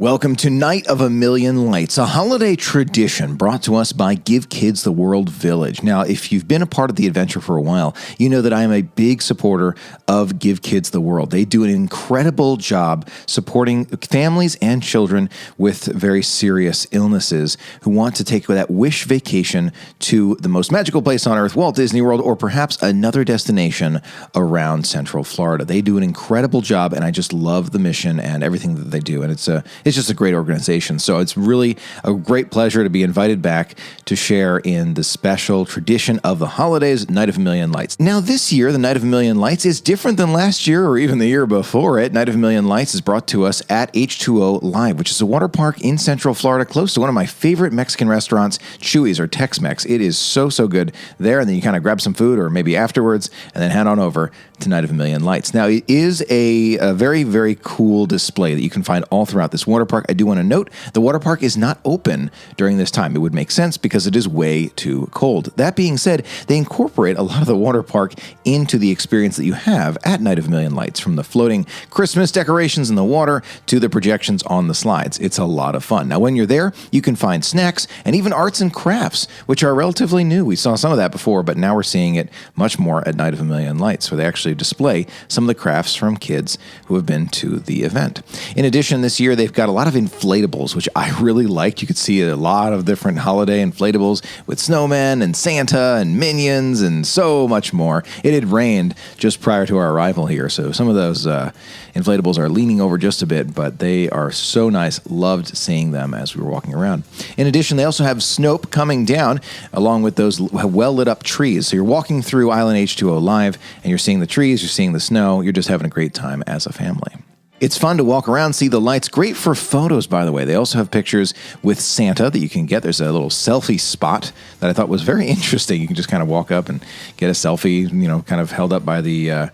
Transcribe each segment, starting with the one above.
Welcome to Night of a Million Lights, a holiday tradition brought to us by Give Kids the World Village. Now, if you've been a part of the adventure for a while, you know that I am a big supporter of Give Kids the World. They do an incredible job supporting families and children with very serious illnesses who want to take that wish vacation to the most magical place on earth, Walt Disney World, or perhaps another destination around Central Florida. They do an incredible job, and I just love the mission and everything that they do, and it's just a great organization. So it's really a great pleasure to be invited back to share in the special tradition of the holidays, Night of a Million Lights. Now this year, the Night of a Million Lights is different than last year or even the year before it. Night of a Million Lights is brought to us at H2O Live, which is a water park in Central Florida, close to one of my favorite Mexican restaurants, Chuy's or Tex-Mex. It is so good there, and then you kind of grab some food or maybe afterwards and then head on over to Night of a Million Lights. Now it is a very, very cool display that you can find all throughout this water park. I do want to note the water park is not open during this time. It would make sense because it is way too cold. That being said, they incorporate a lot of the water park into the experience that you have at Night of a Million Lights, from the floating Christmas decorations in the water to the projections on the slides. It's a lot of fun. Now, when you're there, you can find snacks and even arts and crafts, which are relatively new. We saw some of that before, but now we're seeing it much more at Night of a Million Lights, where they actually display some of the crafts from kids who have been to the event. In addition, this year, they've got a lot of inflatables, which I really liked. You could see a lot of different holiday inflatables with snowmen and Santa and minions and so much more. It had rained just prior to our arrival here, so some of those inflatables are leaning over just a bit, but they are so nice. Loved seeing them as we were walking around. In addition, they also have Snope coming down along with those well-lit up trees. So you're walking through Island H2O Live and you're seeing the trees, you're seeing the snow, you're just having a great time as a family. It's fun to walk around, see the lights. Great for photos, by the way. They also have pictures with Santa that you can get. There's a little selfie spot that I thought was very interesting. You can just kind of walk up and get a selfie, kind of held up by the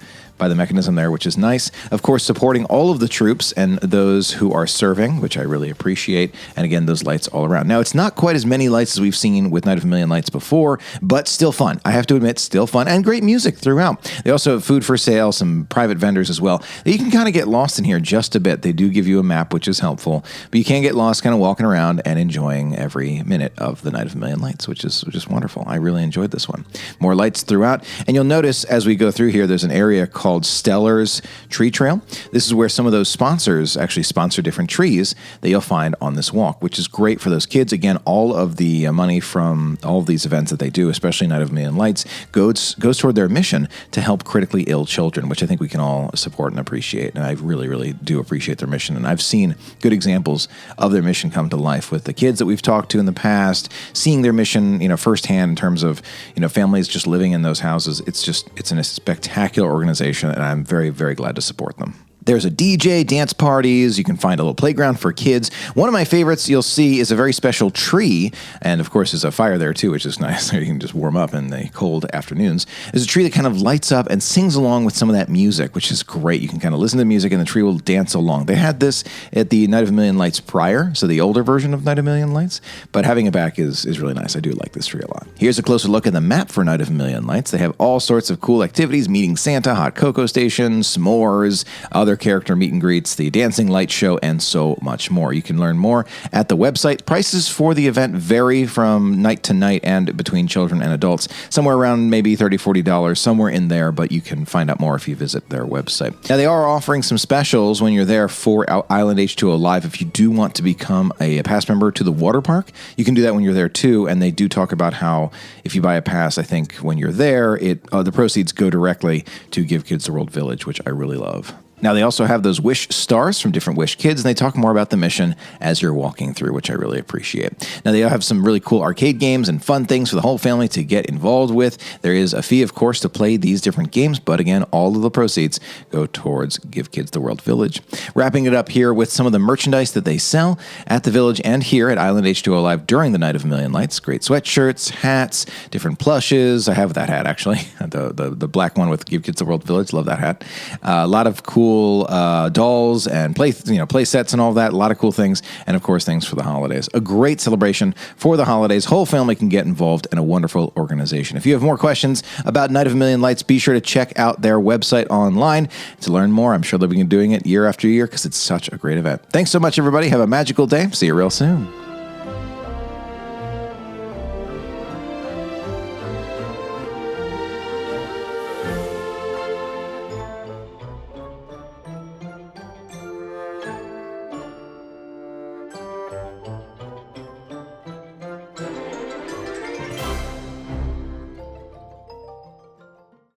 mechanism there, which is nice. Of course, supporting all of the troops and those who are serving, which I really appreciate. And again, those lights all around. Now, it's not quite as many lights as we've seen with Night of a Million Lights before, but still fun. I have to admit, still fun, and great music throughout. They also have food for sale, some private vendors as well. You can kind of get lost in here just a bit. They do give you a map, which is helpful, but you can get lost kind of walking around and enjoying every minute of the Night of a Million Lights, which is wonderful. I really enjoyed this one. More lights throughout, and you'll notice as we go through here, there's an area called Stellar's Tree Trail. This is where some of those sponsors actually sponsor different trees that you'll find on this walk, which is great for those kids. Again, all of the money from all of these events that they do, especially Night of a Million Lights, goes toward their mission to help critically ill children, which I think we can all support and appreciate. And I really, really do appreciate their mission. And I've seen good examples of their mission come to life with the kids that we've talked to in the past, seeing their mission, firsthand in terms of, families just living in those houses. It's a spectacular organization, and I'm very, very glad to support them. There's a DJ, dance parties, you can find a little playground for kids. One of my favorites you'll see is a very special tree, and of course there's a fire there too, which is nice, so you can just warm up in the cold afternoons. There's a tree that kind of lights up and sings along with some of that music, which is great. You can kind of listen to the music and the tree will dance along. They had this at the Night of a Million Lights prior, so the older version of Night of a Million Lights, but having it back is really nice. I do like this tree a lot. Here's a closer look at the map for Night of a Million Lights. They have all sorts of cool activities, meeting Santa, hot cocoa station, s'mores, other character meet and greets, the dancing light show, and so much more. You can learn more at the website. Prices for the event vary from night to night and between children and adults, somewhere around maybe $30, $40, somewhere in there, but you can find out more if you visit their website. Now, they are offering some specials when you're there for Island H2O Live. If you do want to become a pass member to the water park, you can do that when you're there too, and they do talk about how if you buy a pass, I think when you're there, the proceeds go directly to Give Kids the World Village, which I really love. Now, they also have those wish stars from different wish kids, and they talk more about the mission as you're walking through, which I really appreciate. Now, they have some really cool arcade games and fun things for the whole family to get involved with. There is a fee, of course, to play these different games, but again, all of the proceeds go towards Give Kids the World Village. Wrapping it up here with some of the merchandise that they sell at the Village and here at Island H2O Live during the Night of a Million Lights. Great sweatshirts, hats, different plushes. I have that hat, actually, the black one with Give Kids the World Village. Love that hat. A lot of cool cool dolls and play sets and all that. A lot of cool things. And, of course, things for the holidays. A great celebration for the holidays. Whole family can get involved in a wonderful organization. If you have more questions about Night of a Million Lights, be sure to check out their website online to learn more. I'm sure they'll be doing it year after year because it's such a great event. Thanks so much, everybody. Have a magical day. See you real soon.